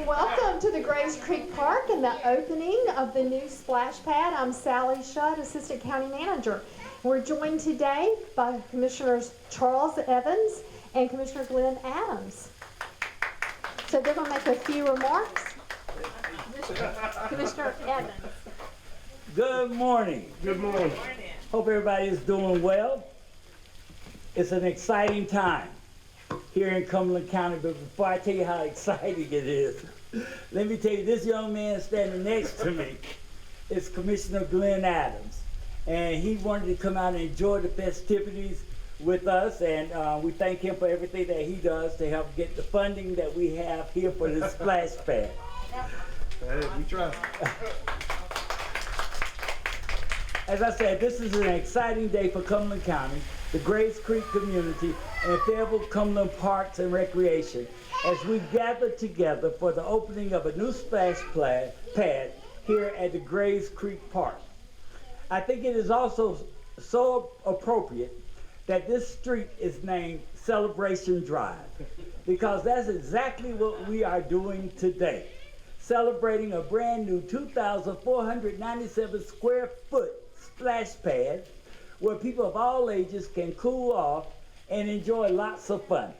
and welcome to the Graves Creek Park and the opening of the new splash pad. I'm Sally Shutt, Assistant County Manager. We're joined today by Commissioners Charles Evans and Commissioner Glenn Adams. So they're going to make a few remarks. Commissioner Evans. Good morning. Good morning. Hope everybody is doing well. It's an exciting time here in Cumberland County, but before I tell you how exciting it is, let me tell you, this young man standing next to me is Commissioner Glenn Adams, and he wanted to come out and enjoy the festivities with us, and we thank him for everything that he does to help get the funding that we have here for the splash pad. Hey, we try. As I said, this is an exciting day for Cumberland County, the Graves Creek community, and Fayetteville-Cumberland Parks and Recreation as we gather together for the opening of a new splash pad here at the Graves Creek Park. I think it is also so appropriate that this street is named Celebration Drive, because that's exactly what we are doing today. Celebrating a brand new 2,497 square foot splash pad where people of all ages can cool off and enjoy lots of fun.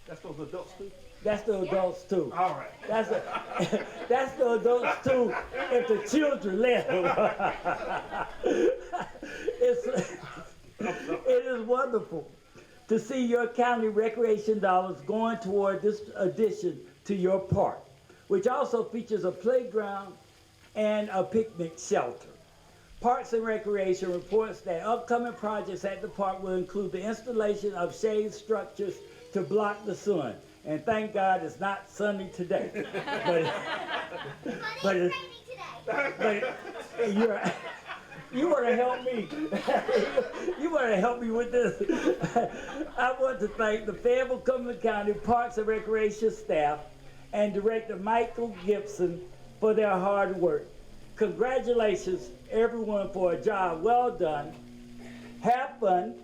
That's those adults too? That's the adults too. All right. That's the adults too if the children let them. It is wonderful to see your county recreation dollars going toward this addition to your park, which also features a playground and a picnic shelter. Parks and Recreation reports that upcoming projects at the park will include the installation of shade structures to block the sun. And thank God it's not sunny today. but you want to help me. You want to help me with this. I want to thank the Fayetteville-Cumberland County Parks and Recreation staff and Director Michael Gibson for their hard work. Congratulations, everyone, for a job well done. Have fun,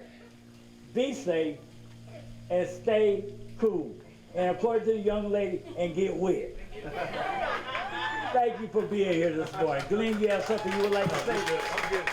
be safe, and stay cool. And according to the young lady, and get wet. Thank you for being here this morning. Glenn, you have something you would like to say? I'm good.